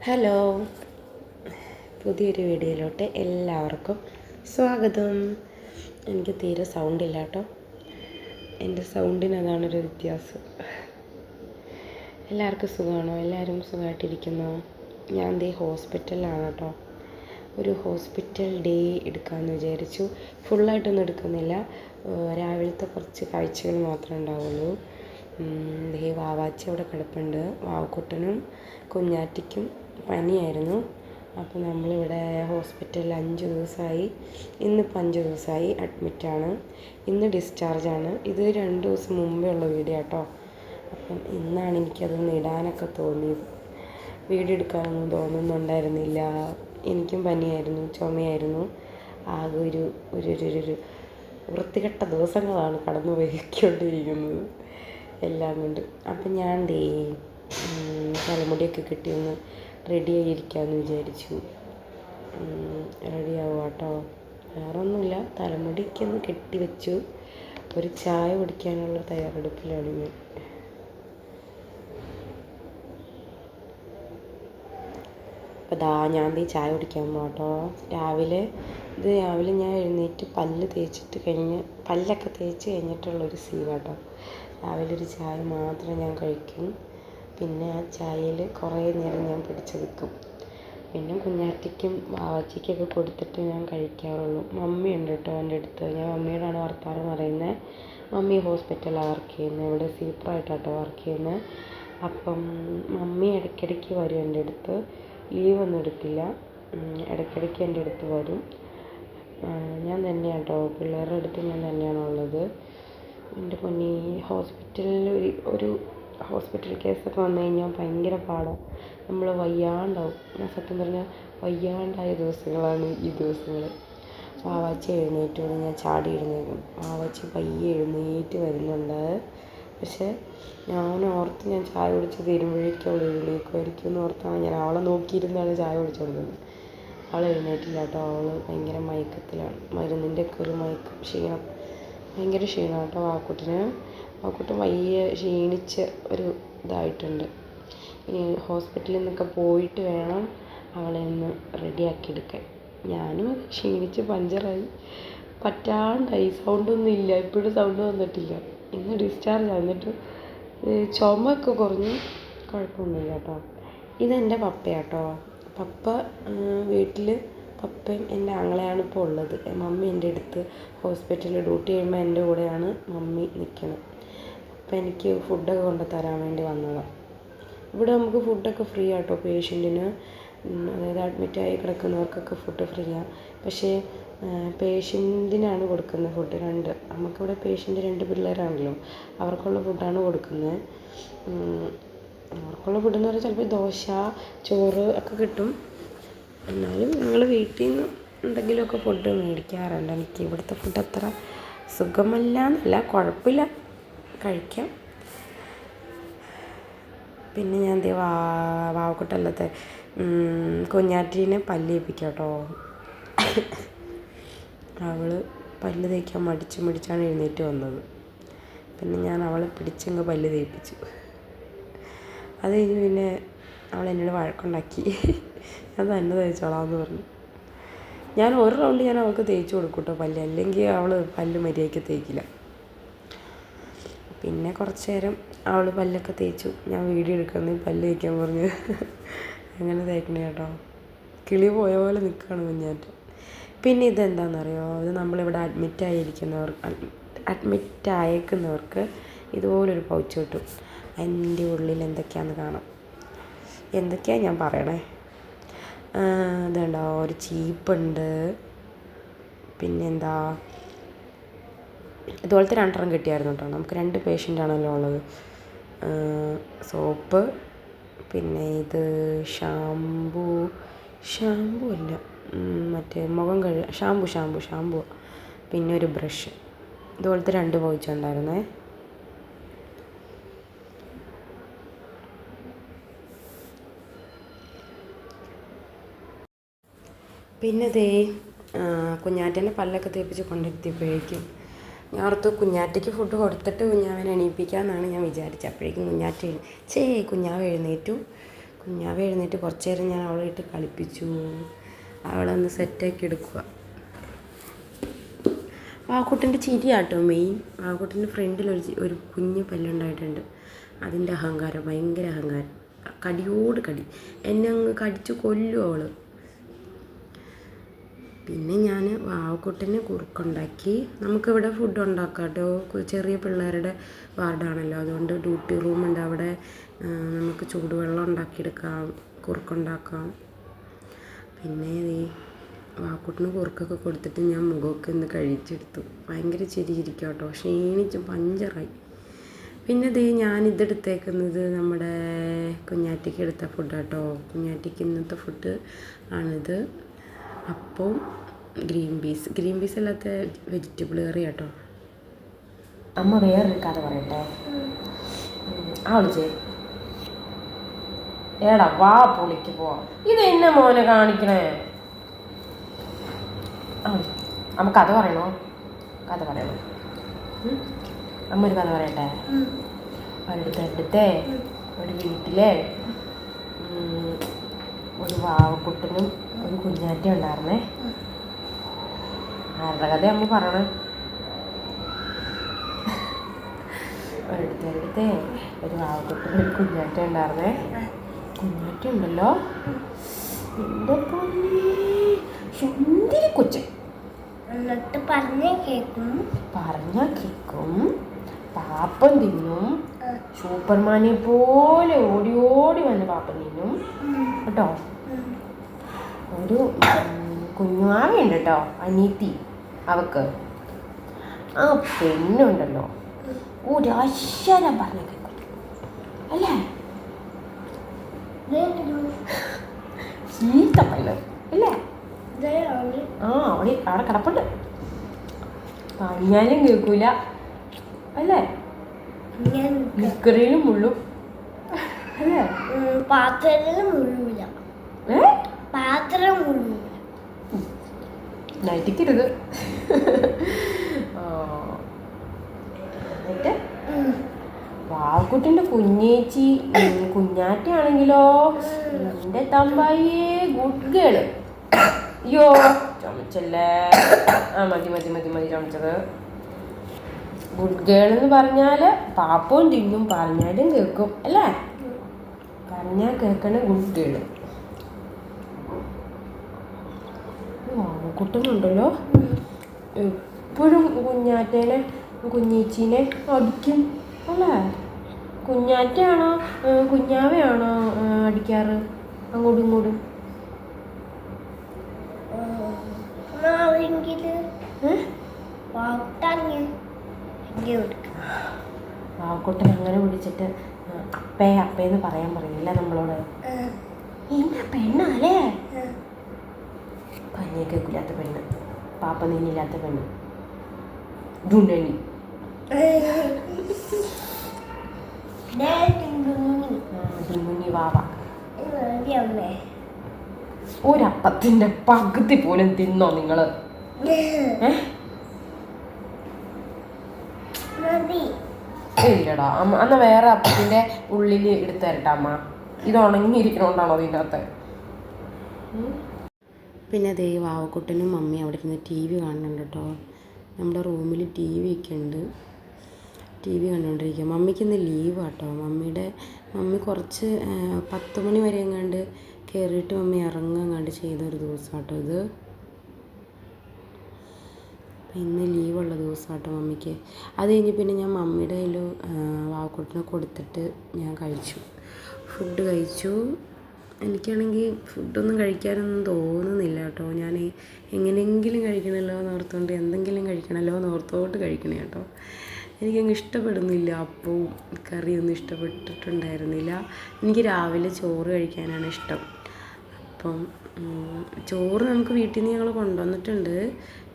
Hello, പുതിയൊരു വീഡിയോയിലോട്ട് എല്ലാവർക്കും സ്വാഗതം. എനിക്ക് തീരെ സൗണ്ടില്ല കേട്ടോ. എൻ്റെ സൗണ്ടിന് അതാണൊരു വ്യത്യാസം. എല്ലാവർക്കും സുഖമാണോ? എല്ലാവരും സുഖമായിട്ടിരിക്കുന്നോ? ഞാൻ ഹോസ്പിറ്റലിലാണ് കേട്ടോ. ഒരു ഹോസ്പിറ്റൽ ഡേ എടുക്കാമെന്ന് വിചാരിച്ചു. ഫുള്ളായിട്ടൊന്നും എടുക്കുന്നില്ല, രാവിലത്തെ കുറച്ച് കാഴ്ചകൾ മാത്രമേ ഉണ്ടാവുള്ളൂ. വാവാച്ചി അവിടെ കിടപ്പുണ്ട്. വാവക്കുട്ടനും കുഞ്ഞാറ്റിക്കും പനിയായിരുന്നു. അപ്പോൾ നമ്മളിവിടെ ഹോസ്പിറ്റലിൽ 5 ദിവസമായി. ഇന്നിപ്പോൾ 5 ദിവസമായി അഡ്മിറ്റാണ്. ഇന്ന് ഡിസ്ചാർജാണ്. ഇത് 2 ദിവസം മുമ്പേ ഉള്ള വീഡിയോ കേട്ടോ. അപ്പം ഇന്നാണ് എനിക്കതൊന്ന് ഇടാനൊക്കെ തോന്നിയത്. വീഡിയോ എടുക്കാനൊന്നും തോന്നുന്നുണ്ടായിരുന്നില്ല. എനിക്കും പനിയായിരുന്നു, ചുമയായിരുന്നു. ആകെ ഒരു വൃത്തികെട്ട ദിവസങ്ങളാണ് കടന്നു പോയിക്കൊണ്ടിരിക്കുന്നത് എല്ലാം കൊണ്ട്. അപ്പം ഞാൻ തലമുടിയൊക്കെ കിട്ടിയൊന്ന് റെഡിയായിരിക്കാമെന്ന് വിചാരിച്ചു. റെഡിയാവുക കേട്ടോ. വേറെ ഒന്നുമില്ല, തലമുടിക്കൊന്ന് കെട്ടി വെച്ചു. ഒരു ചായ കുടിക്കാനുള്ള തയ്യാറെടുപ്പിലാണ് ഞാൻ. അപ്പോൾ ഞാൻ ചായ കുടിക്കാൻ പോകാം കേട്ടോ. രാവിലെ ഞാൻ എഴുന്നേറ്റ് പല്ല് തേച്ചിട്ട് പല്ലൊക്കെ തേച്ച് കഴിഞ്ഞിട്ടുള്ളൊരു സീവാട്ടോ. രാവിലെ ഒരു ചായ മാത്രം ഞാൻ കഴിക്കും. പിന്നെ ആ ചായയിൽ കുറേ നേരം ഞാൻ പിടിച്ച് നിൽക്കും. പിന്നെ കുഞ്ഞാറ്റിക്കും വാവച്ചിക്കൊക്കെ കൊടുത്തിട്ട് ഞാൻ കഴിക്കാറുള്ളൂ. മമ്മി ഉണ്ട് കേട്ടോ എൻ്റെ അടുത്ത്. ഞാൻ മമ്മിയോടാണ് വർത്താനം പറയുന്നത്. മമ്മി ഹോസ്പിറ്റലിലാണ് വർക്ക് ചെയ്യുന്നത്. ഇവിടെ സീപ്പറായിട്ടാട്ടോ വർക്ക് ചെയ്യുന്നത്. അപ്പം മമ്മി ഇടയ്ക്കിടയ്ക്ക് വരും എൻ്റെ അടുത്ത്. ലീവൊന്നും എടുക്കില്ല, ഇടയ്ക്കിടയ്ക്ക് എൻ്റെ അടുത്ത് വരും. ഞാൻ തന്നെയാണ് കേട്ടോ, പിള്ളേരുടെ അടുത്ത് ഞാൻ തന്നെയാണുള്ളത്. എൻ്റെ പൊന്നി, ഹോസ്പിറ്റലിൽ ഒരു ഹോസ്പിറ്റൽ കേസൊക്കെ വന്നു കഴിഞ്ഞാൽ ഭയങ്കര പാടാണ്. നമ്മൾ വയ്യാണ്ടാവും. ഞാൻ സത്യം പറഞ്ഞാൽ വയ്യാണ്ടായ ദിവസങ്ങളാണ് ഈ ദിവസങ്ങൾ. വാവാച്ചി എഴുന്നേറ്റോടെ ഞാൻ ചാടി എഴുന്നേക്കും. വാവാച്ചി പയ്യെ എഴുന്നേറ്റ് വരുന്നുണ്ട്. പക്ഷേ ഞാൻ ചായ കുടിച്ച് തരുമ്പോഴേക്കും അവൾ എഴുന്നേക്കുമായിരിക്കും എന്ന് ഓർത്താണ് ഞാൻ അവളെ നോക്കിയിരുന്നാണ് ചായ കുടിച്ചുകൊണ്ടിരുന്നത്. അവൾ എഴുന്നേറ്റില്ല കേട്ടോ. അവൾ ഭയങ്കര മയക്കത്തിലാണ്. മരുന്നിൻ്റെയൊക്കെ ഒരു മയക്കം, ക്ഷീണം, ഭയങ്കര ക്ഷീണം കേട്ടോ. വാക്കുട്ടൻ വയ്യ ക്ഷീണിച്ച് ഒരു ഇതായിട്ടുണ്ട്. ഇനി ഹോസ്പിറ്റലിൽ നിന്നൊക്കെ പോയിട്ട് വേണം അവളെ ഒന്ന് റെഡിയാക്കി എടുക്കാൻ. ഞാനും ക്ഷീണിച്ച് പഞ്ചറായി, പറ്റാണ്ടായി. സൗണ്ടൊന്നും ഇല്ല, ഇപ്പോഴും സൗണ്ട് വന്നിട്ടില്ല. ഇന്ന് ഡിസ്ചാർജ് ആകുന്നിട്ട് ചുമയൊക്കെ കുറഞ്ഞു, കുഴപ്പമൊന്നുമില്ല കേട്ടോ. ഇതെൻ്റെ പപ്പയാട്ടോ. പപ്പ വീട്ടിൽ, പപ്പയും എൻ്റെ ആങ്ങളെയാണ് ഇപ്പോൾ ഉള്ളത്. മമ്മി എൻ്റെ അടുത്ത് ഹോസ്പിറ്റലിൽ ഡ്യൂട്ടി ചെയ്യുമ്പോൾ എൻ്റെ കൂടെയാണ് മമ്മി നിൽക്കുന്നത്. അപ്പം എനിക്ക് ഫുഡൊക്കെ കൊണ്ടുതരാൻ വേണ്ടി വന്നതാണ്. ഇവിടെ നമുക്ക് ഫുഡൊക്കെ ഫ്രീ ആട്ടോ പേഷ്യൻറ്റിന്. അതായത് അഡ്മിറ്റായി കിടക്കുന്നവർക്കൊക്കെ ഫുഡ് ഫ്രീയാണ്. പക്ഷേ പേഷ്യൻറ്റിനാണ് കൊടുക്കുന്നത് ഫുഡ്. നമുക്കിവിടെ പേഷ്യൻ്റ് 2 പിള്ളേരാണല്ലോ, അവർക്കുള്ള ഫുഡാണ് കൊടുക്കുന്നത്. അവർക്കുള്ള ഫുഡെന്ന് പറഞ്ഞാൽ ചിലപ്പോൾ ദോശ, ചോറ് ഒക്കെ കിട്ടും. എന്നാലും ഞങ്ങൾ വീട്ടിൽ നിന്ന് എന്തെങ്കിലുമൊക്കെ ഫുഡ് മേടിക്കാറുണ്ട്. എനിക്ക് ഇവിടുത്തെ ഫുഡ് അത്ര സുഖമല്ല എന്നല്ല, കുഴപ്പമില്ല, കഴിക്കാം. പിന്നെ ഞാൻ വാവക്കുട്ടല്ലത്തെ കുഞ്ഞാറ്റീനെ പല്ല് തേപ്പിക്കാം കേട്ടോ. അവൾ പല്ല് തേക്കാൻ മടിച്ചാണ് എഴുന്നേറ്റ് വന്നത്. പിന്നെ ഞാൻ അവളെ പിടിച്ചങ്ങ് പല്ല് തേപ്പിച്ചു. അത് കഴിഞ്ഞ് പിന്നെ അവൾ എന്നോട് വഴക്കുണ്ടാക്കി. ഞാൻ തന്നെ തേച്ചോളാമെന്ന് പറഞ്ഞു. ഞാൻ ഒരു റൗണ്ട് അവൾക്ക് തേച്ച് കൊടുക്കും കേട്ടോ പല്ല്, അല്ലെങ്കിൽ അവൾ പല്ല് മര്യാദയ്ക്ക് തേക്കില്ല. പിന്നെ കുറച്ച് നേരം അവൾ പല്ലൊക്കെ തേച്ചു. ഞാൻ വീഡിയോ എടുക്കുന്നത് പല്ല് തേക്കാൻ പറഞ്ഞു. അങ്ങനെ തേക്കണേ കേട്ടോ. കിളി പോയ പോലെ നിൽക്കുകയാണ് കുഞ്ഞാറ്റ. പിന്നെ ഇതെന്താണെന്നറിയോ, ഇത് നമ്മളിവിടെ അഡ്മിറ്റായേക്കുന്നവർക്ക് ഇതുപോലൊരു പൗച്ച് കിട്ടും. അതിൻ്റെ ഉള്ളിൽ എന്തൊക്കെയാണെന്ന് കാണാം. എന്തൊക്കെയാണ് ഞാൻ പറയണേ. ഇതുണ്ടോ, ഒരു ചീപ്പുണ്ട്. പിന്നെന്താ, ഇതുപോലത്തെ 2 കിട്ടിയായിരുന്നു കേട്ടോ. നമുക്ക് 2 പേഷ്യൻ്റാണല്ലോ ഉള്ളത്. സോപ്പ്, പിന്നെ ഇത് ഷാമ്പു അല്ല, മറ്റേ മുഖം ഷാമ്പു, പിന്നെ ഒരു ബ്രഷ്. ഇതുപോലത്തെ 2 പൗച്ച് ഉണ്ടായിരുന്നേ. പിന്നെ കുഞ്ഞാറ്റേൻ്റെ പല്ലൊക്കെ തേപ്പിച്ച് കൊണ്ടെത്തിയപ്പോഴേക്കും ഞാൻ ഓർത്തു കുഞ്ഞാറ്റയ്ക്ക് ഫുഡ് കൊടുത്തിട്ട് കുഞ്ഞാവനെ എണീപ്പിക്കാമെന്നാണ് ഞാൻ വിചാരിച്ചത്. അപ്പോഴേക്കും കുഞ്ഞാവ് എഴുന്നേറ്റു. കുഞ്ഞാവ് എഴുന്നേറ്റ് കുറച്ച് നേരം ഞാൻ അവളെ ഇട്ട് കളിപ്പിച്ചു. അവളെ ഒന്ന് സെറ്റാക്കി എടുക്കുക. വാക്കുട്ടൻ്റെ ചിരിയാട്ടോ മെയിൻ. വാക്കുട്ടൻ്റെ ഫ്രണ്ടിൽ ഒരു കുഞ്ഞ് പല്ലുണ്ടായിട്ടുണ്ട്. അതിൻ്റെ അഹങ്കാരം, ഭയങ്കര അഹങ്കാരം. കടിയോട് കടി, എന്നെ അങ്ങ് കടിച്ച് കൊല്ലും അവൾ. പിന്നെ ഞാൻ വാവക്കുട്ടന് കുറുക്കുണ്ടാക്കി. നമുക്കിവിടെ ഫുഡ് ഉണ്ടാക്കാം കേട്ടോ. ചെറിയ പിള്ളേരുടെ വാർഡാണല്ലോ, അതുകൊണ്ട് ഡ്യൂട്ടി റൂമുണ്ട് അവിടെ. നമുക്ക് ചൂടുവെള്ളം ഉണ്ടാക്കിയെടുക്കാം, കുറുക്കുണ്ടാക്കാം. പിന്നെ ഈ വാക്കുട്ടിന് കുറുക്കൊക്കെ കൊടുത്തിട്ട് ഞാൻ മുഖമൊക്കെ ഒന്ന് കഴിച്ചെടുത്തു. ഭയങ്കര ചിരിയിരിക്കും കേട്ടോ, ക്ഷീണിച്ച് പഞ്ചറായി. പിന്നെ ഞാനിതെടുത്തേക്കുന്നത് നമ്മുടെ കുഞ്ഞാറ്റയ്ക്ക് എടുത്ത ഫുഡ് കേട്ടോ. കുഞ്ഞാറ്റയ്ക്ക് ഇന്നത്തെ ഫുഡ് ആണിത്. അപ്പം ഗ്രീൻ പീസ് അല്ലാത്ത വെജിറ്റബിൾ കറി കേട്ടോ. അമ്മ വേറൊരു കഥ പറയട്ടെ. വിളിച്ചേ, ഏടാ വാ പൊളിക്ക് പോവാം. ഇതെന്നെ മോനെ കാണിക്കണേ. അമ്മ കഥ പറയണോ? കഥ പറയണോ? അമ്മ ഒരു കഥ പറയട്ടെ. അടുത്തടുത്തേ ഒരു വീട്ടിലെ ഒരു വാവക്കുട്ടനും ഒരു കുഞ്ഞാറ്റയും ഉണ്ടായിരുന്നേ. ആരുടെ കഥ അമ്മ പറയണേ? ഒരിടത്തേ ഒരു വാവക്കുട്ടനും ഒരു കുഞ്ഞാറ്റ ഉണ്ടായിരുന്നേ. കുഞ്ഞാറ്റ ഉണ്ടല്ലോ, എൻ്റെ സുന്ദരി കൊച്ച്. എന്നിട്ട് പറഞ്ഞാൽ കേൾക്കും, പാപ്പം തിന്നും. സൂപ്പർമാനെ പോലെ ഓടി ഓടി വന്ന് പാപ്പം തിന്നും കേട്ടോ. ഒരു കുഞ്ഞുമാവയുണ്ട് കേട്ടോ, അനീത്തി. അവക്ക് ആ പെണ്ണുണ്ടല്ലോ, ഒരക്ഷരം പറഞ്ഞ കേൾക്കും അല്ലേ? ചീത്തപ്പല്ലോ അല്ലേ? അവിടെ കിടപ്പുണ്ട്. പറഞ്ഞാലും കേൾക്കൂല അല്ലേ? മിക്കറിയിലും മുള്ളും അല്ലേ? പാത്രം മുള്ളൂല. നടിക്കരുത്. എന്നിട്ട് വാക്കുട്ടിൻ്റെ കുഞ്ഞേച്ചി കുഞ്ഞാറ്റയാണെങ്കിലോ എൻ്റെ തമ്പായിയെ ഗുഡ് ഗേള്. അയ്യോ ചുമച്ചല്ലേ. മതി ചുമച്ചത്. ഗുഡ് ഗേൾ എന്ന് പറഞ്ഞാൽ പാപ്പവും തിന്നും, പറഞ്ഞാലും കേൾക്കും അല്ലേ? പറഞ്ഞാൽ കേൾക്കണ ഗുഡ് ഗേള്. കുട്ടനുണ്ടല്ലോ, എപ്പോഴും കുഞ്ഞാറ്റേനെ കുഞ്ഞേച്ചീനെ അടിക്കും അല്ലേ? കുഞ്ഞാറ്റയാണോ കുഞ്ഞാവയാണോ അടിക്കാറ് അങ്ങോട്ടും ഇങ്ങോട്ടും? വാക്കുട്ടൻ അങ്ങനെ വിളിച്ചിട്ട് അപ്പേന്ന് പറയാൻ പറയില്ല നമ്മളോട്. ഇന്ന പെണ്ണാലേ, പഞ്ഞിയെ കേൾക്കില്ലാത്ത പെണ്ണ്, പാപ്പ നീനില്ലാത്ത പെണ്ണ്, ഡുണ്ടണി. വാവ ഒരപ്പത്തിൻ്റെ പകുതി പോലും തിന്നോ നിങ്ങള്? ഇല്ലടാ അമ്മ, അന്ന് വേറെ അപ്പത്തിൻ്റെ ഉള്ളിൽ എടുത്ത് തരട്ടെ അമ്മ. ഇത് ഉണങ്ങിയിരിക്കണോണ്ടാണോ അതിൻ്റെ അകത്ത്? പിന്നെ വാവക്കുട്ടനും മമ്മി അവിടെ ഇരുന്ന് TV കാണുന്നുണ്ട് കേട്ടോ. നമ്മുടെ റൂമിൽ TV ഒക്കെ ഉണ്ട്. TV കണ്ടുകൊണ്ടിരിക്കുക. മമ്മിക്ക് ഇന്ന് ലീവ് കേട്ടോ. മമ്മി കുറച്ച് 10 മണി വരെ എങ്ങാണ്ട് കയറിയിട്ട് മമ്മി ഇറങ്ങാണ്ട് ചെയ്തൊരു ദിവസം കേട്ടോ ഇത്. ഇന്ന് ലീവുള്ള ദിവസം കേട്ടോ മമ്മിക്ക്. അത് കഴിഞ്ഞ് പിന്നെ ഞാൻ മമ്മിയുടെ കയ്യിൽ വാവക്കുട്ടനെ കൊടുത്തിട്ട് ഞാൻ ഫുഡ് കഴിച്ചു. എനിക്കാണെങ്കിൽ ഫുഡൊന്നും കഴിക്കാനൊന്നും തോന്നുന്നില്ല കേട്ടോ. ഞാൻ എങ്ങനെയെങ്കിലും കഴിക്കണമല്ലോ എന്നോർത്തുകൊണ്ട് എന്തെങ്കിലും കഴിക്കണമല്ലോ എന്നോർത്തോട്ട് കഴിക്കണേ കേട്ടോ. എനിക്കങ്ങ് ഇഷ്ടപ്പെടുന്നില്ല, അപ്പവും കറിയൊന്നും ഇഷ്ടപ്പെട്ടിട്ടുണ്ടായിരുന്നില്ല. എനിക്ക് രാവിലെ ചോറ് കഴിക്കാനാണ് ഇഷ്ടം. അപ്പം ചോറ് നമുക്ക് വീട്ടിൽ നിന്ന് ഞങ്ങൾ കൊണ്ടുവന്നിട്ടുണ്ട്.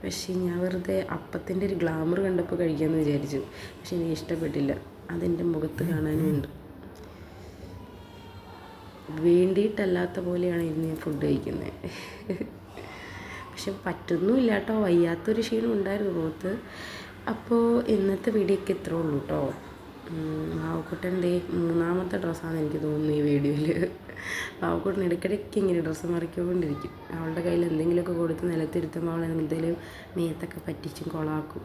പക്ഷേ ഞാൻ വെറുതെ അപ്പത്തിൻ്റെ ഒരു ഗ്ലാമർ കണ്ടപ്പോൾ കഴിക്കാമെന്ന് വിചാരിച്ചു. പക്ഷെ എനിക്ക് ഇഷ്ടപ്പെട്ടില്ല. അതെൻ്റെ മുഖത്ത് കാണാനുമുണ്ട്. വേണ്ടിയിട്ടല്ലാത്ത പോലെയാണ് ഇന്ന് ഞാൻ ഫുഡ് കഴിക്കുന്നത്. പക്ഷെ പറ്റുന്നുമില്ല കേട്ടോ, വയ്യാത്തൊരു ക്ഷീണം ഉണ്ടായിരുന്നു മുഖത്ത്. അപ്പോൾ ഇന്നത്തെ വീഡിയോക്ക് ഇത്രേ ഉള്ളൂ കേട്ടോ. വാവക്കുട്ടൻ്റെ മൂന്നാമത്തെ ഡ്രസ്സാണെന്ന് എനിക്ക് തോന്നുന്നു ഈ വീഡിയോയിൽ. വാവക്കുട്ടൻ ഇടയ്ക്കിടയ്ക്ക് ഇങ്ങനെ ഡ്രസ്സ് മറിക്കൊണ്ടിരിക്കും. അവളുടെ കയ്യിൽ എന്തെങ്കിലുമൊക്കെ കൊടുത്ത് നിലത്തിരുത്തുമ്പോൾ അവൾ എന്തെങ്കിലും മേത്തൊക്കെ പറ്റിച്ചും കൊളാക്കും.